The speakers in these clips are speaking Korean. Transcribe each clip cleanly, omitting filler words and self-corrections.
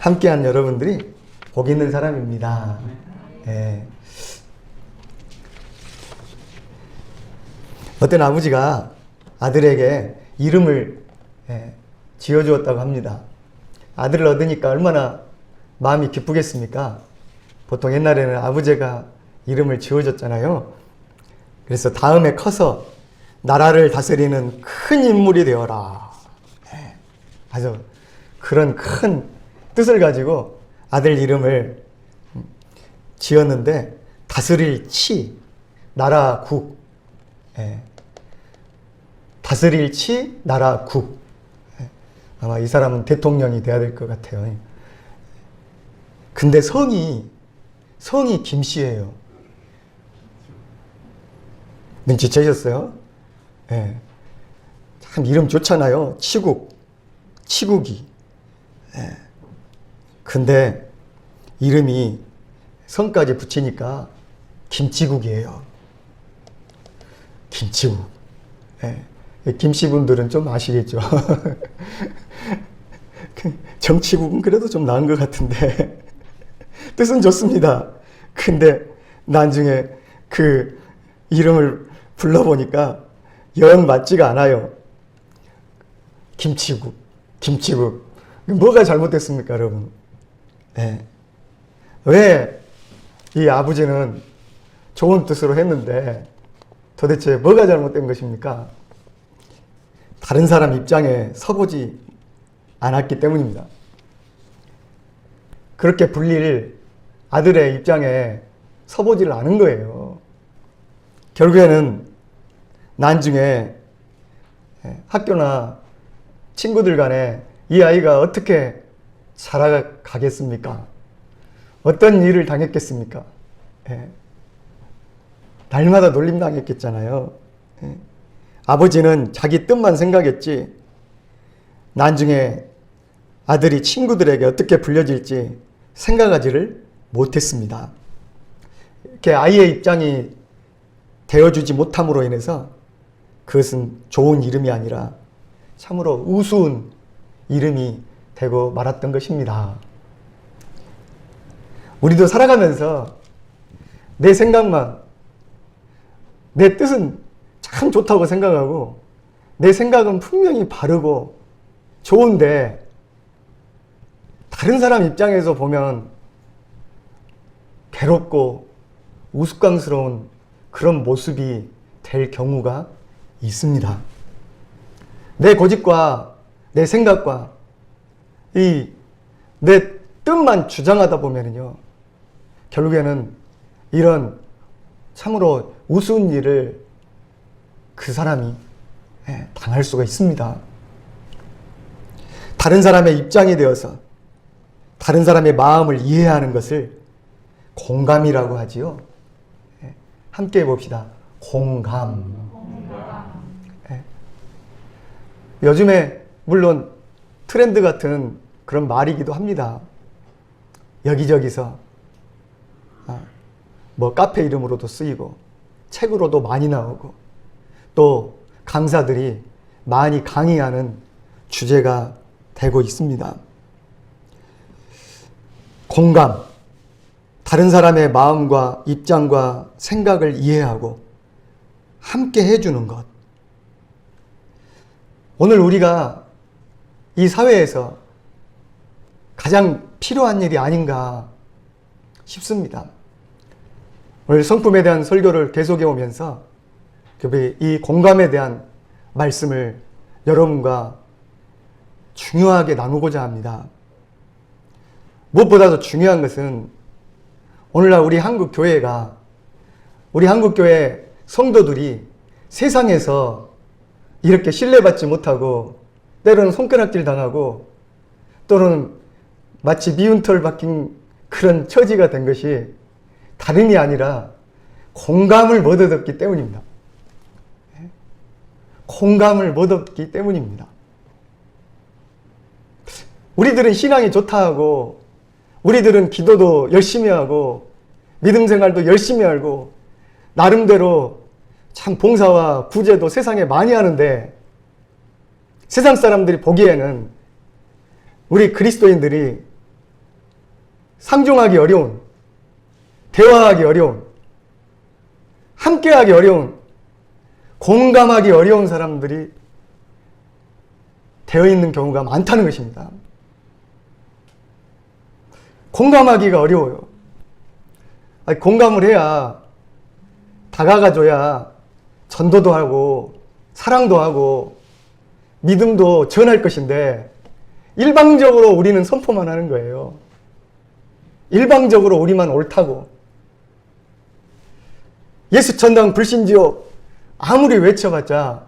함께한 여러분들이 복 있는 사람입니다. 예. 어떤 아버지가 아들에게 이름을 지어주었다고 합니다. 아들을 얻으니까 얼마나 마음이 기쁘겠습니까? 보통 옛날에는 아버지가 이름을 지어줬잖아요. 그래서 다음에 커서 나라를 다스리는 큰 인물이 되어라. 아주 그런 큰 뜻을 가지고 아들 이름을 지었는데, 다스릴 치, 나라 국. 다스릴 치, 나라 국. 아마 이 사람은 대통령이 돼야 될 것 같아요. 근데 성이 김씨예요. 눈치채셨어요? 예. 참 이름 좋잖아요. 치국이. 예. 근데 이름이 성까지 붙이니까 김치국이에요. 김치국. 예. 김씨분들은 좀 아시겠죠? 정치국은 그래도 좀 나은 것 같은데 뜻은 좋습니다. 근데 나중에 그 이름을 불러보니까 영 맞지가 않아요. 김치국. 뭐가 잘못됐습니까, 여러분? 네. 왜 이 아버지는 좋은 뜻으로 했는데 도대체 뭐가 잘못된 것입니까? 다른 사람 입장에 서보지 않았기 때문입니다. 그렇게 불릴 아들의 입장에 서보지를 않은 거예요. 결국에는 나중에 학교나 친구들 간에 이 아이가 어떻게 살아가겠습니까? 어떤 일을 당했겠습니까? 날마다 놀림 당했겠잖아요. 아버지는 자기 뜻만 생각했지 나중에 아들이 친구들에게 어떻게 불려질지 생각하지를 못했습니다. 이렇게 아이의 입장이 되어주지 못함으로 인해서 그것은 좋은 이름이 아니라 참으로 우스운 이름이 되고 말았던 것입니다. 우리도 살아가면서 내 생각만, 내 뜻은 참 좋다고 생각하고 내 생각은 분명히 바르고 좋은데 다른 사람 입장에서 보면 괴롭고 우스꽝스러운 그런 모습이 될 경우가 있습니다. 내 고집과 내 생각과 내 뜻만 주장하다 보면요, 결국에는 이런 참으로 우스운 일을 그 사람이 당할 수가 있습니다. 다른 사람의 입장이 되어서 다른 사람의 마음을 이해하는 것을 공감이라고 하지요. 함께 해봅시다. 공감. 요즘에 물론 트렌드 같은 그런 말이기도 합니다. 여기저기서 뭐 카페 이름으로도 쓰이고 책으로도 많이 나오고 또 강사들이 많이 강의하는 주제가 되고 있습니다. 공감, 다른 사람의 마음과 입장과 생각을 이해하고 함께 해주는 것. 오늘 우리가 이 사회에서 가장 필요한 일이 아닌가 싶습니다. 오늘 성품에 대한 설교를 계속해 오면서 이 공감에 대한 말씀을 여러분과 중요하게 나누고자 합니다. 무엇보다도 중요한 것은 오늘날 우리 한국교회 성도들이 세상에서 이렇게 신뢰받지 못하고 때로는 손가락질 당하고 또는 마치 미운 털 박힌 그런 처지가 된 것이 다름이 아니라 공감을 못 얻었기 때문입니다. 공감을 못 얻기 때문입니다. 우리들은 신앙이 좋다 하고 우리들은 기도도 열심히 하고 믿음 생활도 열심히 하고 나름대로 참 봉사와 구제도 세상에 많이 하는데 세상 사람들이 보기에는 우리 그리스도인들이 상종하기 어려운, 대화하기 어려운, 함께하기 어려운, 공감하기 어려운 사람들이 되어 있는 경우가 많다는 것입니다. 공감하기가 어려워요. 아니, 공감을 해야, 다가가줘야 전도도 하고 사랑도 하고 믿음도 전할 것인데 일방적으로 우리는 선포만 하는 거예요. 일방적으로 우리만 옳다고. 예수 천당 불신지옥 아무리 외쳐봤자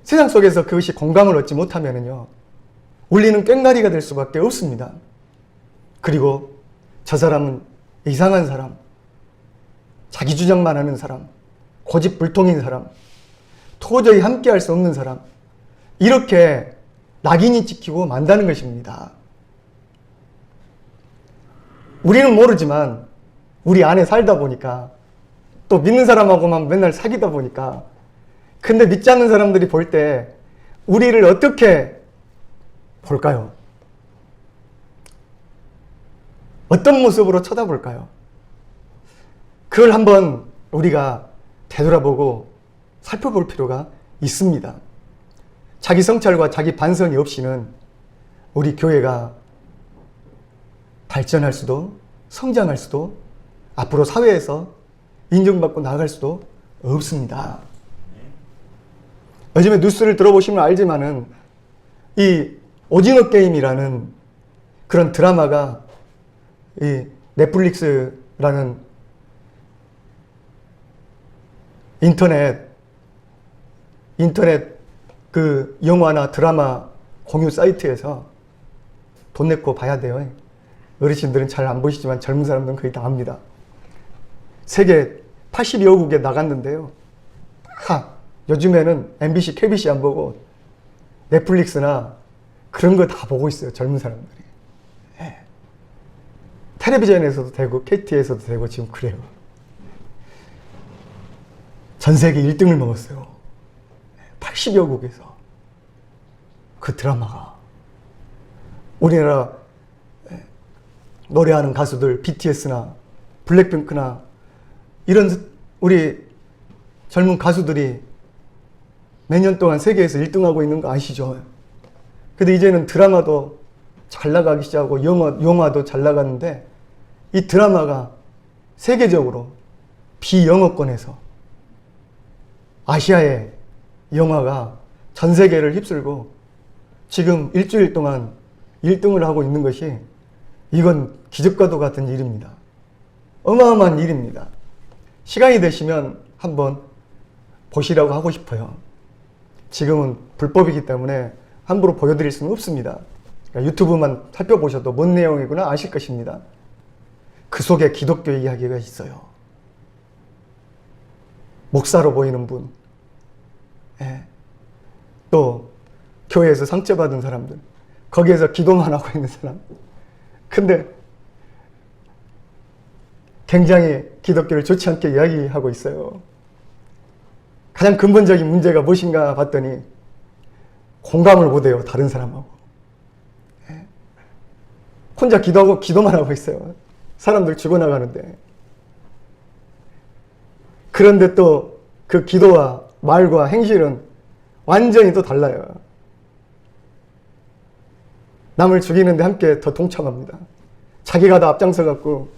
세상 속에서 그것이 공감을 얻지 못하면요, 울리는 꽹과리가 될 수밖에 없습니다. 그리고 저 사람은 이상한 사람, 자기 주장만 하는 사람, 고집불통인 사람, 도저히 함께할 수 없는 사람, 이렇게 낙인이 찍히고 만다는 것입니다. 우리는 모르지만 우리 안에 살다 보니까, 또 믿는 사람하고만 맨날 사귀다 보니까, 근데 믿지 않는 사람들이 볼 때 우리를 어떻게 볼까요? 어떤 모습으로 쳐다볼까요? 그걸 한번 우리가 되돌아보고 살펴볼 필요가 있습니다. 자기 성찰과 자기 반성이 없이는 우리 교회가 발전할 수도, 성장할 수도, 앞으로 사회에서 인정받고 나아갈 수도 없습니다. 요즘에 뉴스를 들어보시면 알지만은 이 오징어 게임이라는 그런 드라마가 이 넷플릭스라는 인터넷 그 영화나 드라마 공유 사이트에서 돈 내고 봐야 돼요. 어르신들은 잘 안 보시지만 젊은 사람들은 거의 다 압니다. 세계 82개국에 나갔는데요. 요즘에는 MBC, KBC 안 보고 넷플릭스나 그런 거 다 보고 있어요. 젊은 사람들이. 텔레비전에서도 되고 KT에서도 되고 지금 그래요. 전 세계 1등을 먹었어요. 80여국에서. 그 드라마가. 우리나라 노래하는 가수들 BTS나 블랙핑크나 이런 우리 젊은 가수들이 몇 년 동안 세계에서 1등하고 있는 거 아시죠? 근데 이제는 드라마도 잘 나가기 시작하고 영화도 잘 나가는데 이 드라마가 세계적으로 비영어권에서 아시아의 영화가 전 세계를 휩쓸고 지금 일주일 동안 1등을 하고 있는 것이, 이건 기적과도 같은 일입니다. 어마어마한 일입니다. 시간이 되시면 한번 보시라고 하고 싶어요. 지금은 불법이기 때문에 함부로 보여드릴 수는 없습니다. 그러니까 유튜브만 살펴보셔도 뭔 내용이구나 아실 것입니다. 그 속에 기독교 이야기가 있어요. 목사로 보이는 분, 또 교회에서 상처받은 사람들, 거기에서 기도만 하고 있는 사람. 근데 굉장히 기독교를 좋지 않게 이야기하고 있어요. 가장 근본적인 문제가 무엇인가 봤더니 공감을 못해요. 다른 사람하고. 혼자 기도하고 기도만 하고 있어요. 사람들 죽어나가는데. 그런데 또 그 기도와 말과 행실은 완전히 또 달라요. 남을 죽이는데 함께 더 동참합니다. 자기가 더 앞장서 갖고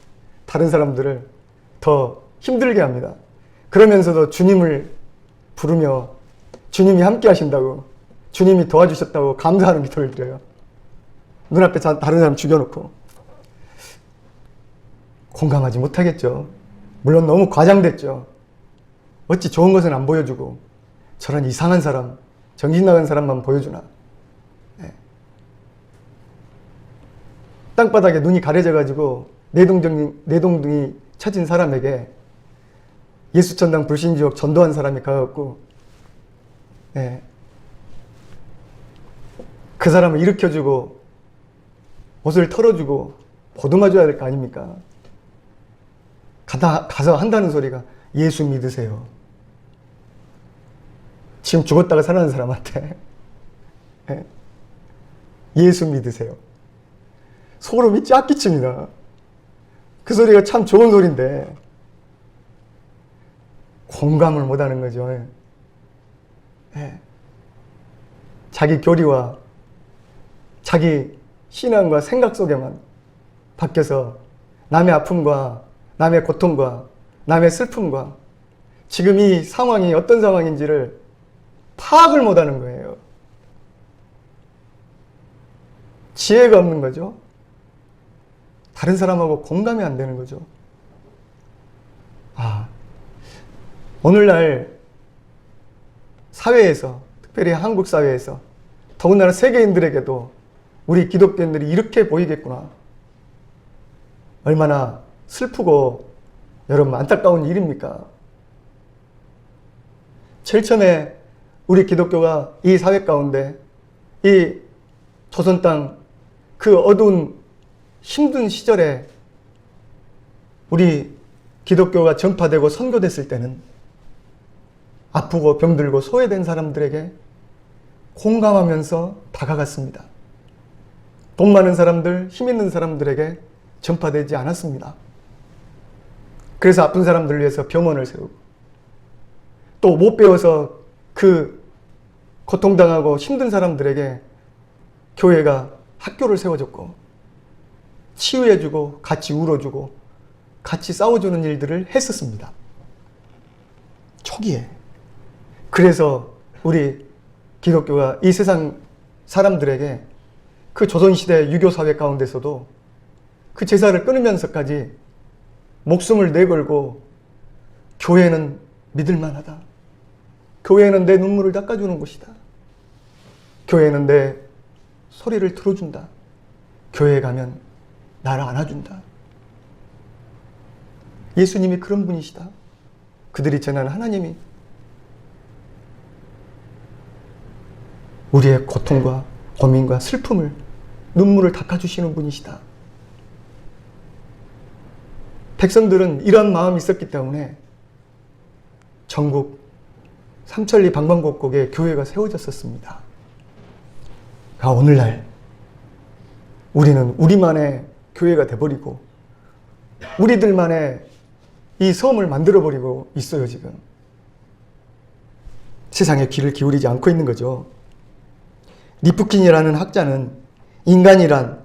다른 사람들을 더 힘들게 합니다. 그러면서도 주님을 부르며 주님이 함께 하신다고, 주님이 도와주셨다고 감사하는 기도를 드려요. 눈앞에 다른 사람 죽여놓고. 공감하지 못하겠죠. 물론 너무 과장됐죠. 어찌 좋은 것은 안 보여주고 저런 이상한 사람, 정신 나간 사람만 보여주나. 땅바닥에 눈이 가려져가지고 내동등이 처진 사람에게 예수천당 불신지옥 전도한 사람이 가갖고 그 사람을 일으켜주고 옷을 털어주고 보듬어줘야 될 거 아닙니까? 가서 한다는 소리가 예수 믿으세요. 지금 죽었다가 살아난 사람한테 예수 믿으세요. 소름이 쫙 끼칩니다. 그 소리가 참 좋은 소리인데 공감을 못하는 거죠. 예. 자기 교리와 자기 신앙과 생각 속에만 바뀌어서 남의 아픔과 남의 고통과 남의 슬픔과 지금 이 상황이 어떤 상황인지를 파악을 못하는 거예요. 지혜가 없는 거죠. 다른 사람하고 공감이 안 되는 거죠. 오늘날 사회에서, 특별히 한국 사회에서, 더군다나 세계인들에게도 우리 기독교인들이 이렇게 보이겠구나. 얼마나 슬프고 여러분 안타까운 일입니까? 제일 처음에 우리 기독교가 이 사회 가운데 이 조선 땅 그 어두운 힘든 시절에 우리 기독교가 전파되고 선교됐을 때는 아프고 병들고 소외된 사람들에게 공감하면서 다가갔습니다. 돈 많은 사람들, 힘 있는 사람들에게 전파되지 않았습니다. 그래서 아픈 사람들을 위해서 병원을 세우고 또 못 배워서 그 고통당하고 힘든 사람들에게 교회가 학교를 세워줬고 치유해주고 같이 울어주고 같이 싸워주는 일들을 했었습니다. 초기에. 그래서 우리 기독교가 이 세상 사람들에게 그 조선시대 유교사회 가운데서도 그 제사를 끊으면서까지 목숨을 내걸고 교회는 믿을만하다. 교회는 내 눈물을 닦아주는 곳이다. 교회는 내 소리를 들어준다. 교회에 가면 나를 안아준다. 예수님이 그런 분이시다. 그들이 전하는 하나님이 우리의 고통과 고민과 슬픔을, 눈물을 닦아주시는 분이시다. 백성들은 이러한 마음이 있었기 때문에 전국 삼천리 방방곡곡에 교회가 세워졌었습니다. 오늘날 우리는 우리만의 교회가 돼버리고 우리들만의 이 섬을 만들어버리고 있어요. 지금 세상에 귀를 기울이지 않고 있는 거죠. 리프킨이라는 학자는 인간이란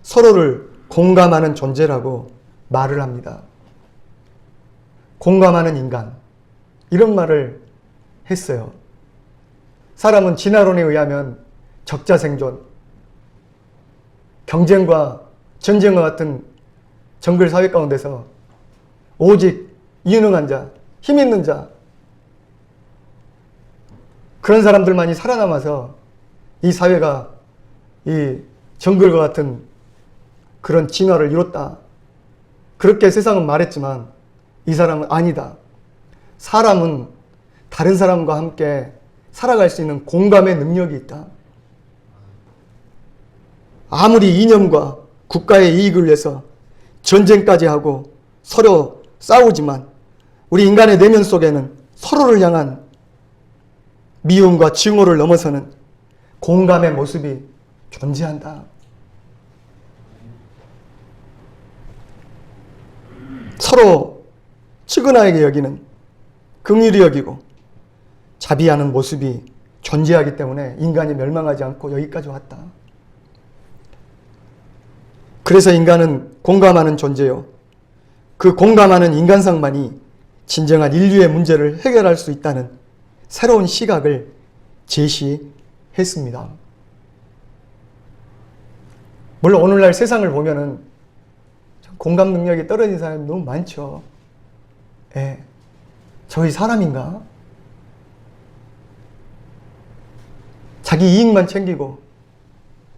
서로를 공감하는 존재라고 말을 합니다. 공감하는 인간, 이런 말을 했어요. 사람은 진화론에 의하면 적자생존, 경쟁과 전쟁과 같은 정글 사회 가운데서 오직 유능한 자, 힘 있는 자, 그런 사람들만이 살아남아서 이 사회가 이 정글과 같은 그런 진화를 이뤘다. 그렇게 세상은 말했지만 이 사람은 아니다. 사람은 다른 사람과 함께 살아갈 수 있는 공감의 능력이 있다. 아무리 이념과 국가의 이익을 위해서 전쟁까지 하고 서로 싸우지만 우리 인간의 내면 속에는 서로를 향한 미움과 증오를 넘어서는 공감의 모습이 존재한다. 서로 측은하게 여기는, 긍휼히 여기고 자비하는 모습이 존재하기 때문에 인간이 멸망하지 않고 여기까지 왔다. 그래서 인간은 공감하는 존재요. 그 공감하는 인간상만이 진정한 인류의 문제를 해결할 수 있다는 새로운 시각을 제시했습니다. 물론 오늘날 세상을 보면은 공감 능력이 떨어진 사람이 너무 많죠. 예. 저희 사람인가? 자기 이익만 챙기고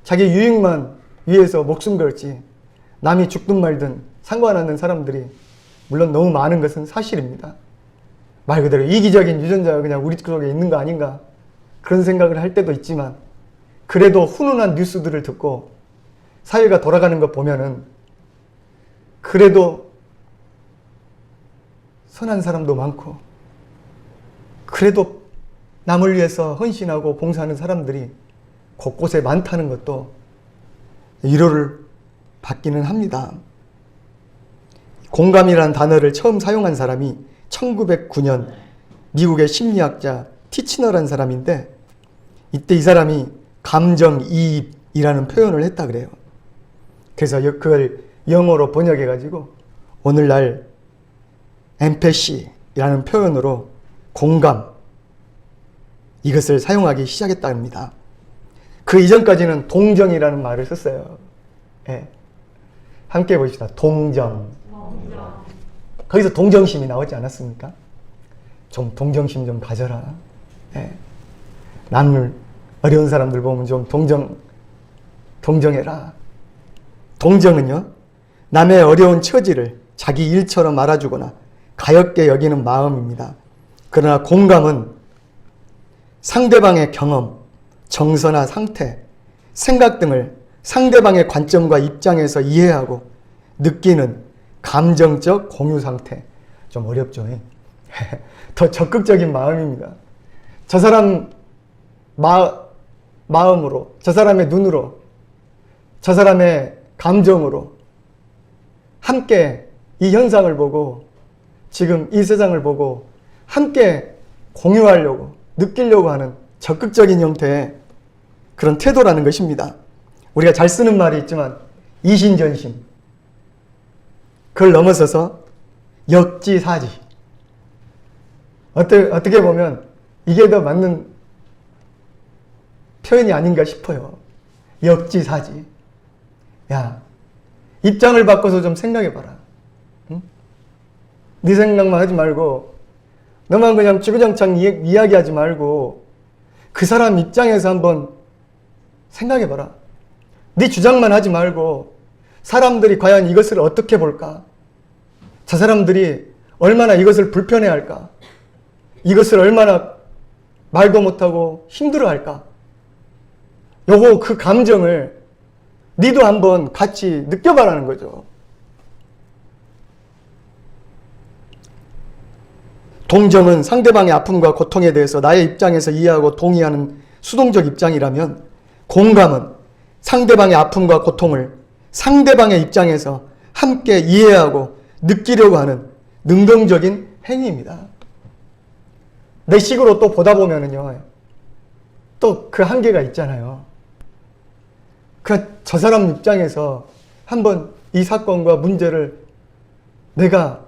자기 유익만 위해서 목숨 걸지 남이 죽든 말든 상관없는 사람들이 물론 너무 많은 것은 사실입니다. 말 그대로 이기적인 유전자가 그냥 우리 속에 있는 거 아닌가 그런 생각을 할 때도 있지만 그래도 훈훈한 뉴스들을 듣고 사회가 돌아가는 거 보면은 그래도 선한 사람도 많고 그래도 남을 위해서 헌신하고 봉사하는 사람들이 곳곳에 많다는 것도 위로를 받기는 합니다. 공감이라는 단어를 처음 사용한 사람이 1909년 미국의 심리학자 티치너라는 사람인데, 이때 이 사람이 감정이입이라는 표현을 했다 그래요. 그래서 그걸 영어로 번역해가지고 오늘날 엠패시라는 표현으로 공감, 이것을 사용하기 시작했답니다. 그 이전까지는 동정이라는 말을 썼어요. 예. 함께 보십시다. 동정. 거기서 동정심이 나오지 않았습니까? 좀 동정심 좀 가져라. 예. 남을, 어려운 사람들 보면 좀 동정해라. 동정은요, 남의 어려운 처지를 자기 일처럼 알아주거나 가볍게 여기는 마음입니다. 그러나 공감은 상대방의 경험, 정서나 상태, 생각 등을 상대방의 관점과 입장에서 이해하고 느끼는 감정적 공유 상태. 좀 어렵죠? 더 적극적인 마음입니다. 저 사람 마음으로, 저 사람의 눈으로, 저 사람의 감정으로 함께 이 현상을 보고, 지금 이 세상을 보고 함께 공유하려고, 느끼려고 하는 적극적인 형태의 그런 태도라는 것입니다. 우리가 잘 쓰는 말이 있지만 이신전심, 그걸 넘어서서 역지사지. 어떻게 보면 이게 더 맞는 표현이 아닌가 싶어요. 역지사지. 야, 입장을 바꿔서 좀 생각해봐라. 응? 네 생각만 하지 말고, 너만 그냥 주구장창 이야기하지 말고 그 사람 입장에서 한번 생각해봐라. 네 주장만 하지 말고 사람들이 과연 이것을 어떻게 볼까? 저 사람들이 얼마나 이것을 불편해할까? 이것을 얼마나 말도 못하고 힘들어할까? 요거 그 감정을 니도 한번 같이 느껴봐라는 거죠. 동정은 상대방의 아픔과 고통에 대해서 나의 입장에서 이해하고 동의하는 수동적 입장이라면, 공감은 상대방의 아픔과 고통을 상대방의 입장에서 함께 이해하고 느끼려고 하는 능동적인 행위입니다. 내 식으로 또 보다 보면은요, 또 그 한계가 있잖아요. 저 사람 입장에서 한번 이 사건과 문제를 내가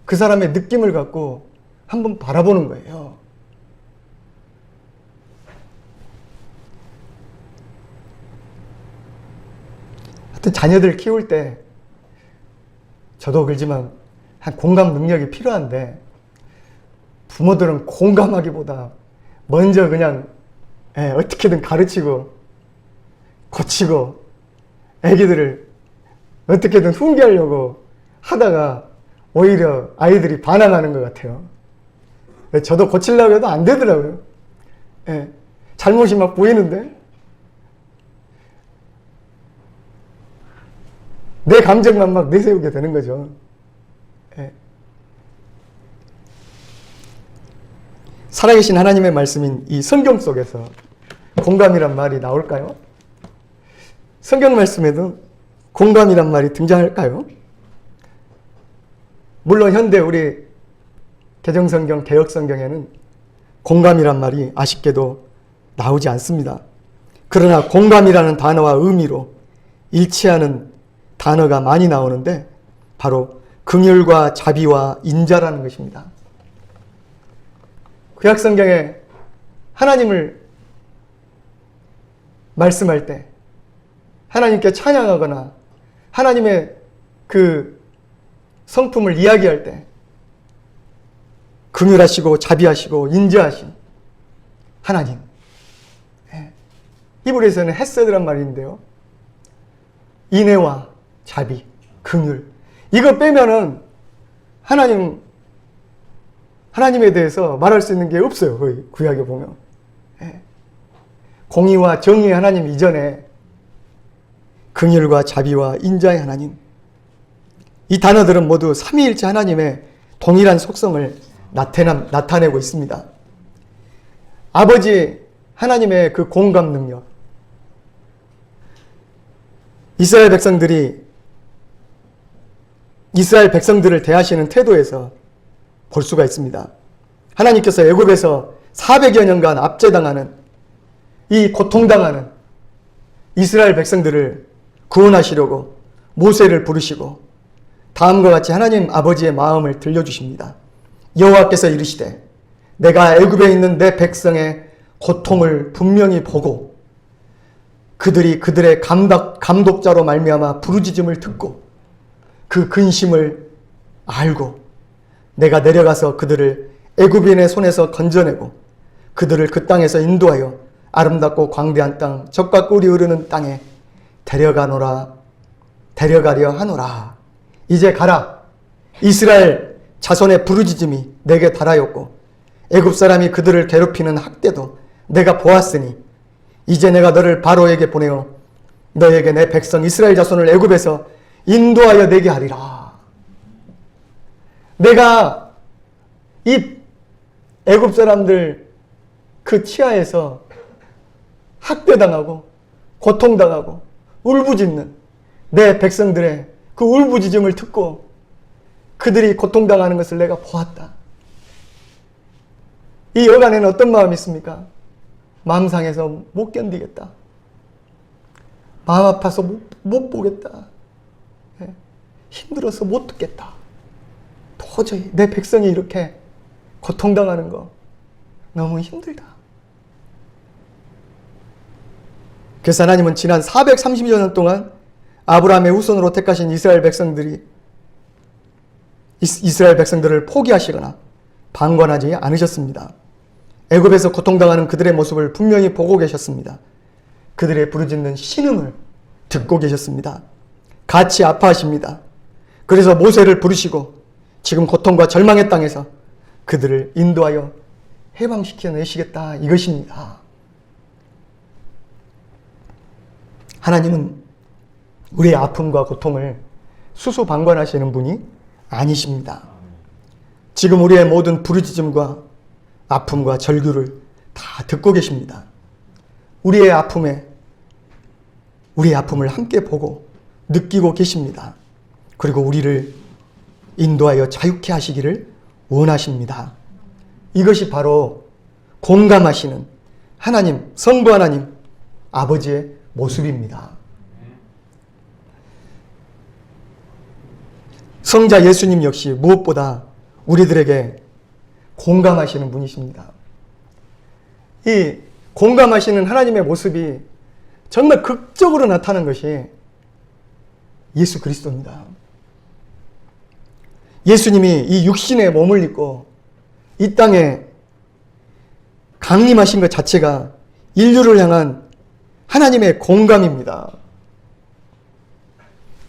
그 사람의 느낌을 갖고 한번 바라보는 거예요. 하여튼 자녀들 키울 때 저도 그렇지만 한 공감 능력이 필요한데, 부모들은 공감하기보다 먼저 그냥 어떻게든 가르치고 고치고 애기들을 어떻게든 훈계하려고 하다가 오히려 아이들이 반항하는 것 같아요. 저도 고치려고 해도 안 되더라고요. 잘못이 막 보이는데 내 감정만 막 내세우게 되는 거죠. 살아계신 하나님의 말씀인 이 성경 속에서 공감이란 말이 나올까요? 성경 말씀에도 공감이란 말이 등장할까요? 물론 현대 우리 개정성경, 개역성경에는 공감이란 말이 아쉽게도 나오지 않습니다. 그러나 공감이라는 단어와 의미로 일치하는 단어가 많이 나오는데, 바로 긍휼과 자비와 인자라는 것입니다. 구약성경에 하나님을 말씀할 때, 하나님께 찬양하거나 하나님의 그 성품을 이야기할 때 긍휼하시고 자비하시고 인자하신 하나님, 히브리서는 헤세드란 말인데요, 인애와 자비, 긍휼, 이거 빼면은 하나님에 대해서 말할 수 있는 게 없어요. 거의 구약에 보면. 공의와 정의의 하나님 이전에 긍휼과 자비와 인자의 하나님, 이 단어들은 모두 삼위일체 하나님의 동일한 속성을 나타내고 있습니다. 아버지 하나님의 그 공감 능력, 이스라엘 백성들이 이스라엘 백성들을 대하시는 태도에서 볼 수가 있습니다. 하나님께서 애굽에서 400여 년간 압제당하는 이 고통당하는 이스라엘 백성들을 구원하시려고 모세를 부르시고 다음과 같이 하나님 아버지의 마음을 들려주십니다. 여호와께서 이르시되 내가 애굽에 있는 내 백성의 고통을 분명히 보고 그들이 그들의 감독자로 말미암아 부르짖음을 듣고 그 근심을 알고 내가 내려가서 그들을 애굽인의 손에서 건져내고 그들을 그 땅에서 인도하여 아름답고 광대한 땅 젖과 꿀이 흐르는 땅에 데려가려 하노라. 이제 가라. 이스라엘 자손의 부르짖음이 내게 달하였고 애굽 사람이 그들을 괴롭히는 학대도 내가 보았으니 이제 내가 너를 바로에게 보내어 너에게 내 백성 이스라엘 자손을 애굽에서 인도하여 내게 하리라. 내가 이 애굽 사람들 그 치하에서 학대당하고 고통당하고 울부짖는 내 백성들의 그 울부짖음을 듣고 그들이 고통당하는 것을 내가 보았다. 이 여간에는 어떤 마음이 있습니까? 마음 상해서 못 견디겠다. 마음 아파서 못 보겠다. 힘들어서 못 듣겠다. 도저히 내 백성이 이렇게 고통당하는 거 너무 힘들다. 그래서 하나님은 지난 430여 년 동안 아브라함의 후손으로 택하신 이스라엘 백성들을 포기하시거나 방관하지 않으셨습니다. 애굽에서 고통당하는 그들의 모습을 분명히 보고 계셨습니다. 그들의 부르짖는 신음을 듣고 계셨습니다. 같이 아파하십니다. 그래서 모세를 부르시고 지금 고통과 절망의 땅에서 그들을 인도하여 해방시켜내시겠다 이것입니다. 하나님은 우리의 아픔과 고통을 수수방관하시는 분이 아니십니다. 지금 우리의 모든 부르짖음과 아픔과 절규를 다 듣고 계십니다. 우리의 아픔을 함께 보고 느끼고 계십니다. 그리고 우리를 인도하여 자유케 하시기를 원하십니다. 이것이 바로 공감하시는 하나님, 성부 하나님, 아버지의 모습입니다. 성자 예수님 역시 무엇보다 우리들에게 공감하시는 분이십니다. 이 공감하시는 하나님의 모습이 정말 극적으로 나타난 것이 예수 그리스도입니다. 예수님이 이 육신의 몸을 입고 이 땅에 강림하신 것 자체가 인류를 향한 하나님의 공감입니다.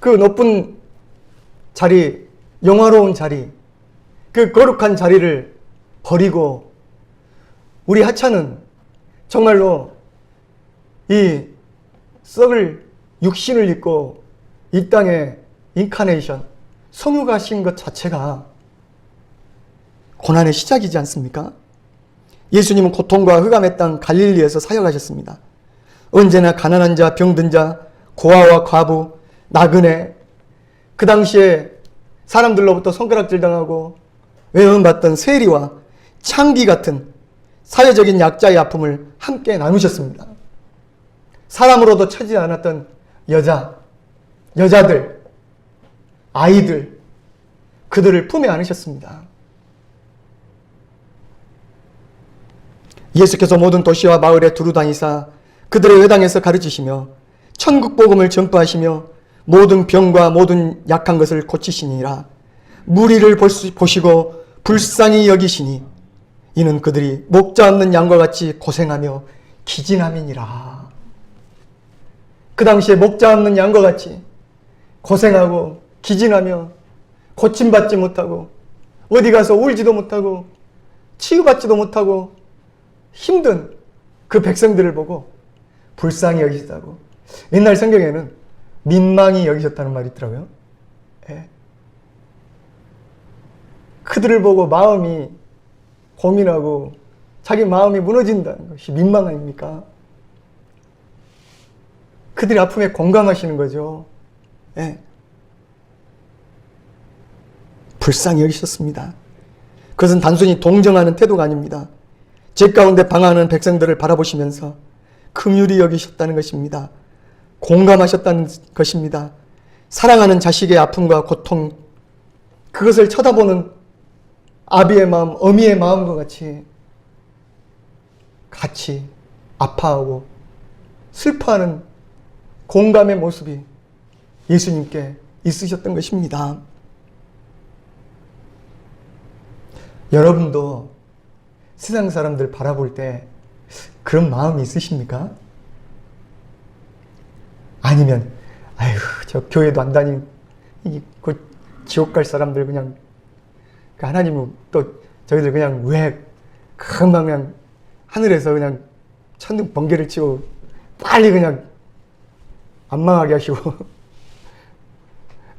그 높은 자리, 영화로운 자리, 그 거룩한 자리를 버리고 우리 하찮은 정말로 이 썩을 육신을 입고 이 땅에 인카네이션, 성육하신 것 자체가 고난의 시작이지 않습니까? 예수님은 고통과 흑암의 땅 갈릴리에서 사역하셨습니다. 언제나 가난한 자, 병든 자, 고아와 과부, 나그네, 그 당시에 사람들로부터 손가락질 당하고 외면받던 세리와 창기 같은 사회적인 약자의 아픔을 함께 나누셨습니다. 사람으로도 쳐지지 않았던 여자들, 아이들, 그들을 품에 안으셨습니다. 예수께서 모든 도시와 마을에 두루다니사 그들의 회당에서 가르치시며 천국 복음을 전파하시며 모든 병과 모든 약한 것을 고치시니라. 무리를 보시고 불쌍히 여기시니 이는 그들이 목자 없는 양과 같이 고생하며 기진함이니라. 그 당시에 목자 없는 양과 같이 고생하고 기진하며 고침받지 못하고 어디 가서 울지도 못하고 치유받지도 못하고 힘든 그 백성들을 보고 불쌍히 여기시다고. 옛날 성경에는 민망히 여기셨다는 말이 있더라고요. 예. 그들을 보고 마음이 고민하고 자기 마음이 무너진다는 것이 민망 아닙니까? 그들의 아픔에 공감하시는 거죠. 예. 불쌍히 여기셨습니다. 그것은 단순히 동정하는 태도가 아닙니다. 죄 가운데 방황하는 백성들을 바라보시면서 긍휼히 여기셨다는 것입니다. 공감하셨다는 것입니다. 사랑하는 자식의 아픔과 고통, 그것을 쳐다보는 아비의 마음, 어미의 마음과 같이 아파하고 슬퍼하는 공감의 모습이 예수님께 있으셨던 것입니다. 여러분도 세상 사람들 바라볼 때 그런 마음이 있으십니까? 아니면 아휴 저 교회도 안 다니고 그 지옥 갈 사람들 그냥 하나님은 또 저희들 그냥 왜 금방 그냥 하늘에서 그냥 천둥 번개를 치고 빨리 그냥 안 망하게 하시고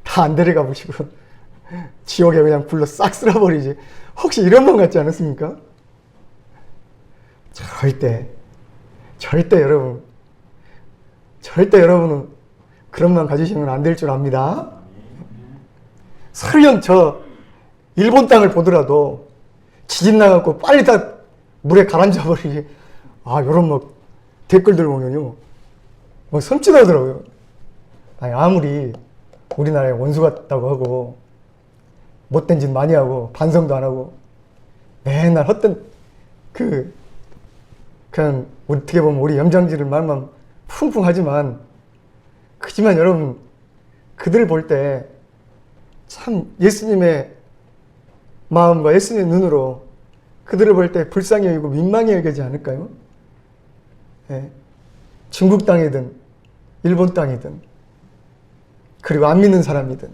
다 안 데려가 보시고 지옥에 그냥 불러 싹 쓸어버리지. 혹시 이런 분 같지 않으십니까? 절대 여러분은 그런 마음 가지시면 안 될 줄 압니다. 설령 저 일본 땅을 보더라도 지진 나갖고 빨리 다 물에 가라앉아 버리지. 요런 댓글들 보면요. 섬찟하더라고요. 아무리 우리나라에 원수 같다고 하고 못된 짓 많이 하고 반성도 안 하고 맨날 헛된 그냥 어떻게 보면 우리 염장지를 말만 풍풍 하지만 그지만 여러분 그들을 볼 때 참 예수님의 마음과 예수님의 눈으로 그들을 볼 때 불쌍히 여기고 민망히 여기지 않을까요? 네. 중국 땅이든 일본 땅이든 그리고 안 믿는 사람이든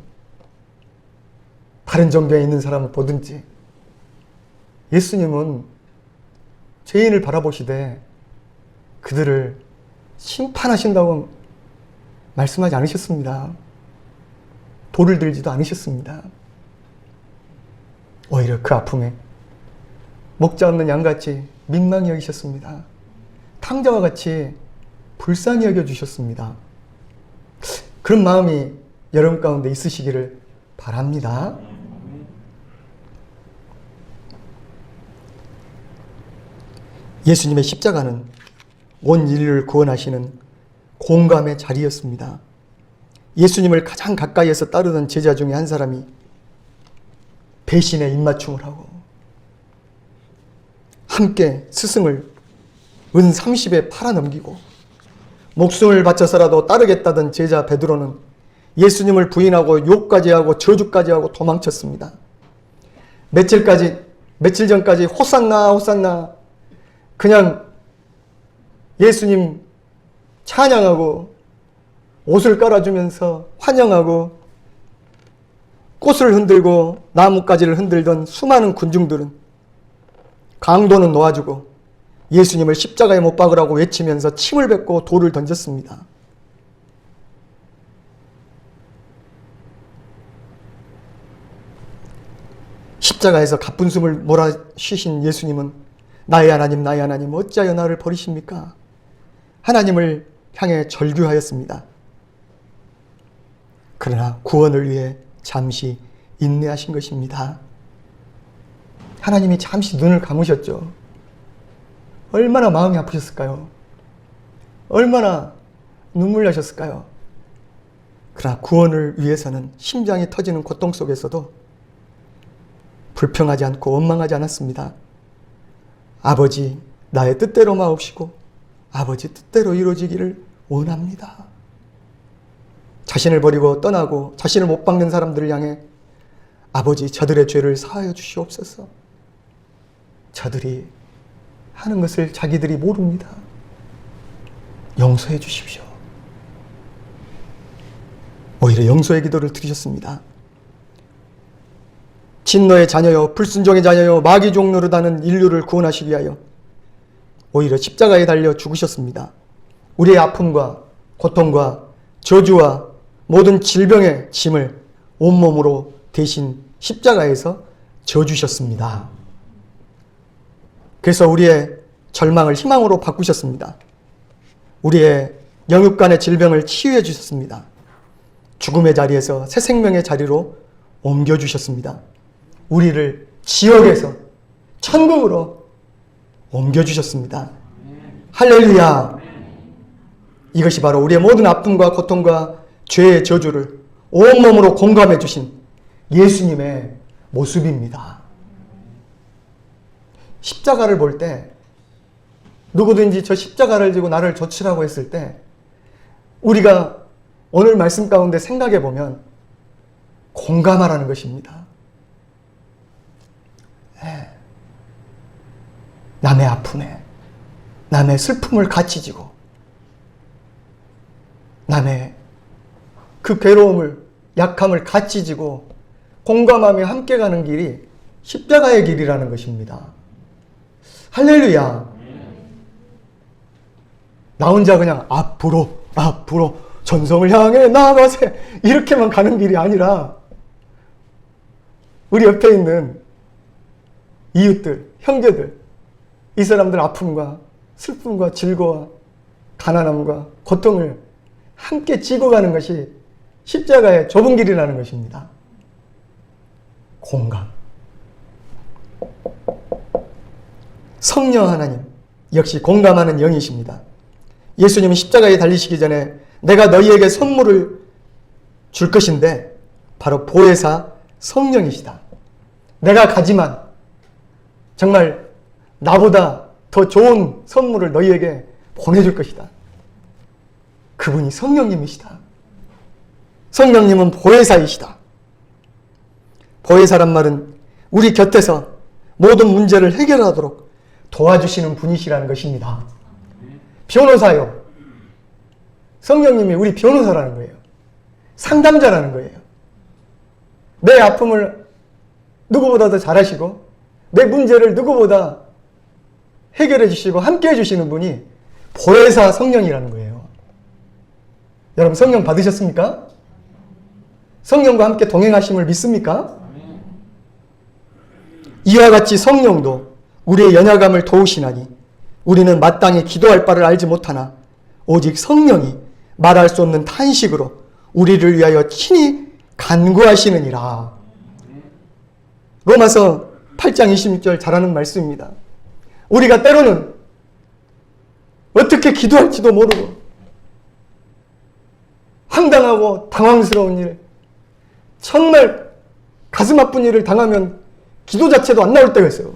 다른 종교에 있는 사람을 보든지 예수님은 죄인을 바라보시되 그들을 심판하신다고 말씀하지 않으셨습니다. 돌을 들지도 않으셨습니다. 오히려 그 아픔에 목자 없는 양같이 민망히 여기셨습니다. 탕자와 같이 불쌍히 여겨주셨습니다. 그런 마음이 여러분 가운데 있으시기를 바랍니다. 예수님의 십자가는 온 인류를 구원하시는 공감의 자리였습니다. 예수님을 가장 가까이에서 따르던 제자 중에 한 사람이 배신의 입맞춤을 하고 함께 스승을 은 30에 팔아넘기고 목숨을 바쳐서라도 따르겠다던 제자 베드로는 예수님을 부인하고 욕까지 하고 저주까지 하고 도망쳤습니다. 며칠 전까지 호산나 호산나 그냥 예수님 찬양하고 옷을 깔아주면서 환영하고 꽃을 흔들고 나뭇가지를 흔들던 수많은 군중들은 강도는 놓아주고 예수님을 십자가에 못 박으라고 외치면서 침을 뱉고 돌을 던졌습니다. 십자가에서 가쁜 숨을 몰아쉬신 예수님은 나의 하나님 어찌하여 나를 버리십니까? 하나님을 향해 절규하였습니다. 그러나 구원을 위해 잠시 인내하신 것입니다. 하나님이 잠시 눈을 감으셨죠. 얼마나 마음이 아프셨을까요? 얼마나 눈물 나셨을까요? 그러나 구원을 위해서는 심장이 터지는 고통 속에서도 불평하지 않고 원망하지 않았습니다. 아버지, 나의 뜻대로 마옵시고 아버지 뜻대로 이루어지기를 원합니다. 자신을 버리고 떠나고 자신을 못 박는 사람들을 향해 아버지, 저들의 죄를 사하여 주시옵소서. 저들이 하는 것을 자기들이 모릅니다. 용서해 주십시오. 오히려 용서의 기도를 드리셨습니다. 진노의 자녀요, 불순종의 자녀요, 마귀 종노릇하는 인류를 구원하시기 위하여 오히려 십자가에 달려 죽으셨습니다. 우리의 아픔과 고통과 저주와 모든 질병의 짐을 온몸으로 대신 십자가에서 져주셨습니다. 그래서 우리의 절망을 희망으로 바꾸셨습니다. 우리의 영육간의 질병을 치유해 주셨습니다. 죽음의 자리에서 새 생명의 자리로 옮겨주셨습니다. 우리를 지옥에서 천국으로 옮겨주셨습니다. 할렐루야! 이것이 바로 우리의 모든 아픔과 고통과 죄의 저주를 온몸으로 공감해 주신 예수님의 모습입니다. 십자가를 볼 때 누구든지 저 십자가를 지고 나를 조치라고 했을 때 우리가 오늘 말씀 가운데 생각해 보면 공감하라는 것입니다. 남의 아픔에, 남의 슬픔을 같이 지고 남의 그 괴로움을, 약함을 같이 지고 공감하며 함께 가는 길이 십자가의 길이라는 것입니다. 할렐루야! 나 혼자 그냥 앞으로 전성을 향해 나아가세 이렇게만 가는 길이 아니라 우리 옆에 있는 이웃들, 형제들, 이 사람들 아픔과 슬픔과 즐거움과 가난함과 고통을 함께 지고 가는 것이 십자가의 좁은 길이라는 것입니다. 공감. 성령 하나님 역시 공감하는 영이십니다. 예수님은 십자가에 달리시기 전에 내가 너희에게 선물을 줄 것인데 바로 보혜사 성령이시다. 내가 가지만 정말 나보다 더 좋은 선물을 너희에게 보내줄 것이다. 그분이 성령님이시다. 성령님은 보혜사이시다. 보혜사란 말은 우리 곁에서 모든 문제를 해결하도록 도와주시는 분이시라는 것입니다. 변호사요. 성령님이 우리 변호사라는 거예요. 상담자라는 거예요. 내 아픔을 누구보다 더 잘하시고 내 문제를 누구보다 해결해 주시고 함께 해주시는 분이 보혜사 성령이라는 거예요. 여러분 성령 받으셨습니까? 성령과 함께 동행하심을 믿습니까? 이와 같이 성령도 우리의 연약함을 도우시나니 우리는 마땅히 기도할 바를 알지 못하나 오직 성령이 말할 수 없는 탄식으로 우리를 위하여 친히 간구하시느니라. 로마서 8장 26절 잘하는 말씀입니다. 우리가 때로는 어떻게 기도할지도 모르고 황당하고 당황스러운 일, 정말 가슴 아픈 일을 당하면 기도 자체도 안 나올 때가 있어요.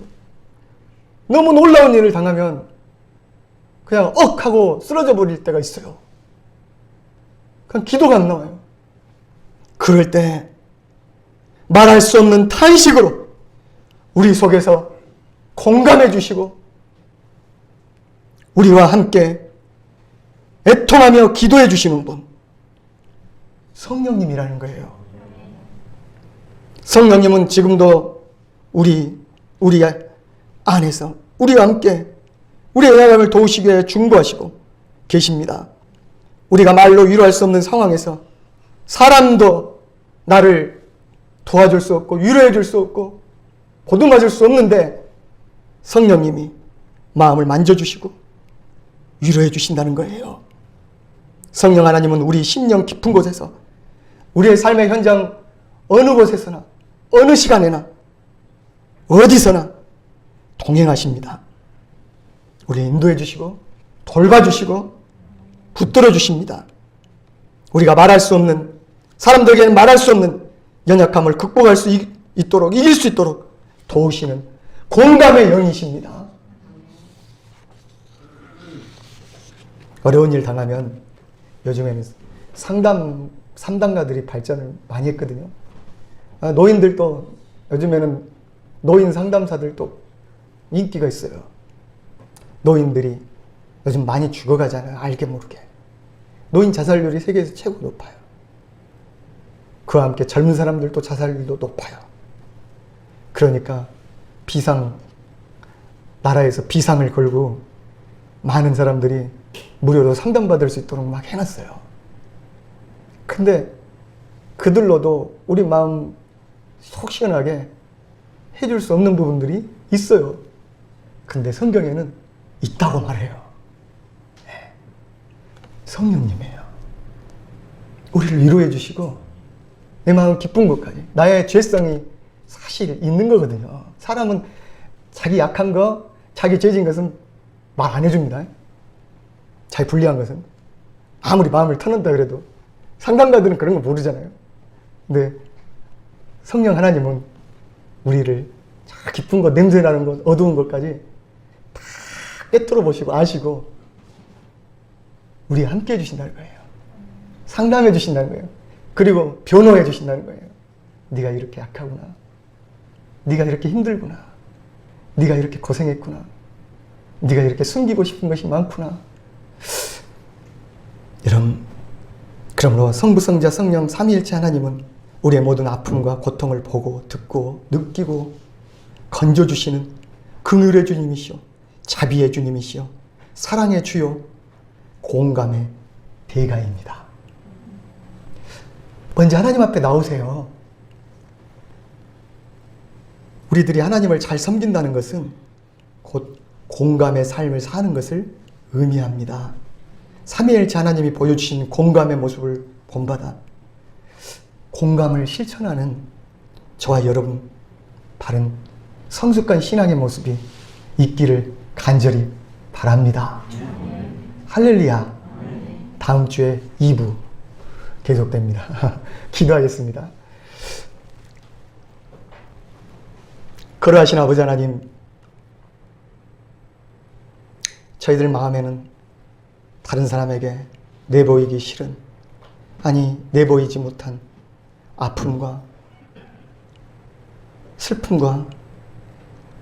너무 놀라운 일을 당하면 그냥 하고 쓰러져 버릴 때가 있어요. 그냥 기도가 안 나와요. 그럴 때 말할 수 없는 탄식으로 우리 속에서 공감해 주시고 우리와 함께 애통하며 기도해 주시는 분, 성령님이라는 거예요. 성령님은 지금도 우리 안에서 우리와 함께 우리의 연약함을 도우시기 위해 중보하시고 계십니다. 우리가 말로 위로할 수 없는 상황에서 사람도 나를 도와줄 수 없고 위로해 줄 수 없고 보듬어 줄 수 없는데 성령님이 마음을 만져주시고 위로해 주신다는 거예요. 성령 하나님은 우리 심령 깊은 곳에서 우리의 삶의 현장 어느 곳에서나 어느 시간에나 어디서나 동행하십니다. 우리 인도해 주시고 돌봐주시고 붙들어 주십니다. 우리가 말할 수 없는, 사람들에게는 말할 수 없는 연약함을 극복할 수 있도록, 이길 수 있도록 도우시는 공감의 영이십니다. 어려운 일 당하면 요즘에는 상담가들이 발전을 많이 했거든요. 노인들도 요즘에는 노인 상담사들도 인기가 있어요. 노인들이 요즘 많이 죽어가잖아요. 알게 모르게. 노인 자살률이 세계에서 최고 높아요. 그와 함께 젊은 사람들도 자살률도 높아요. 그러니까 나라에서 비상을 걸고 많은 사람들이 무료로 상담받을 수 있도록 막 해놨어요. 근데 그들로도 우리 마음 속 시원하게 해줄 수 없는 부분들이 있어요. 근데 성경에는 있다고 말해요. 네. 성령님이에요. 우리를 위로해 주시고 내 마음 기쁜 것까지, 나의 죄성이 사실 있는 거거든요. 사람은 자기 약한 거, 자기 죄진 것은 말 안 해줍니다. 자기 불리한 것은. 아무리 마음을 터는다 그래도. 상담가들은 그런 거 모르잖아요. 근데 성령 하나님은 우리를 자 깊은 것, 냄새나는 것, 어두운 것까지 다 꿰뚫어 보시고 아시고 우리와 함께 해주신다는 거예요. 상담해 주신다는 거예요. 그리고 변호해 주신다는 거예요. 네가 이렇게 약하구나. 네가 이렇게 힘들구나. 네가 이렇게 고생했구나. 네가 이렇게 숨기고 싶은 것이 많구나. 그러므로 성부, 성자, 성령 삼위일체 하나님은 우리의 모든 아픔과 고통을 보고 듣고 느끼고 건져주시는 긍휼의 주님이시오. 자비의 주님이시오. 사랑의 주요. 공감의 대가입니다. 먼저 하나님 앞에 나오세요. 우리들이 하나님을 잘 섬긴다는 것은 곧 공감의 삶을 사는 것을 의미합니다. 삼위일체 하나님이 보여주신 공감의 모습을 본받아 공감을 실천하는 저와 여러분 바른 성숙한 신앙의 모습이 있기를 간절히 바랍니다. 할렐루야. 다음 주에 2부 계속됩니다. 기도하겠습니다. 거룩하신 아버지 하나님, 저희들 마음에는 다른 사람에게 내보이기 싫은, 아니 내보이지 못한 아픔과 슬픔과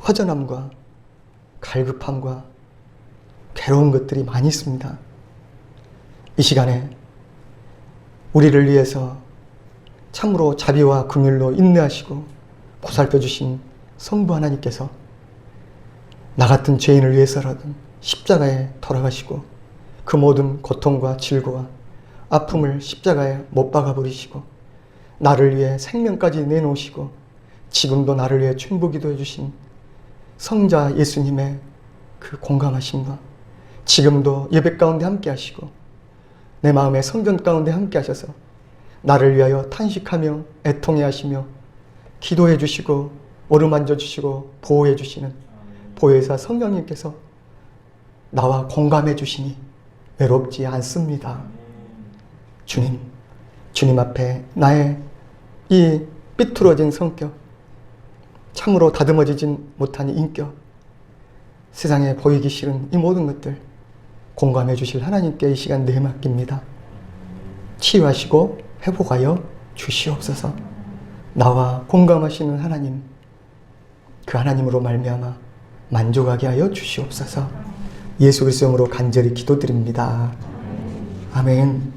허전함과 갈급함과 괴로운 것들이 많이 있습니다. 이 시간에 우리를 위해서 참으로 자비와 긍휼로 인내하시고 보살펴 주신 성부 하나님께서 나 같은 죄인을 위해서라도 십자가에 돌아가시고 그 모든 고통과 질고와 아픔을 십자가에 못 박아 버리시고 나를 위해 생명까지 내놓으시고 지금도 나를 위해 중보기도 해주신 성자 예수님의 그 공감하심과 지금도 예배 가운데 함께 하시고 내 마음의 성전 가운데 함께 하셔서 나를 위하여 탄식하며 애통해 하시며 기도해 주시고 어루만져 주시고 보호해 주시는 보혜사 성령님께서 나와 공감해 주시니 외롭지 않습니다. 주님 앞에 나의 이 삐뚤어진 성격, 참으로 다듬어지진 못한 인격, 세상에 보이기 싫은 이 모든 것들 공감해 주실 하나님께 이 시간 내맡깁니다. 치유하시고 회복하여 주시옵소서. 나와 공감하시는 하나님, 그 하나님으로 말미암아 만족하게 하여 주시옵소서. 예수 그리스도 이름으로 간절히 기도드립니다. 아멘.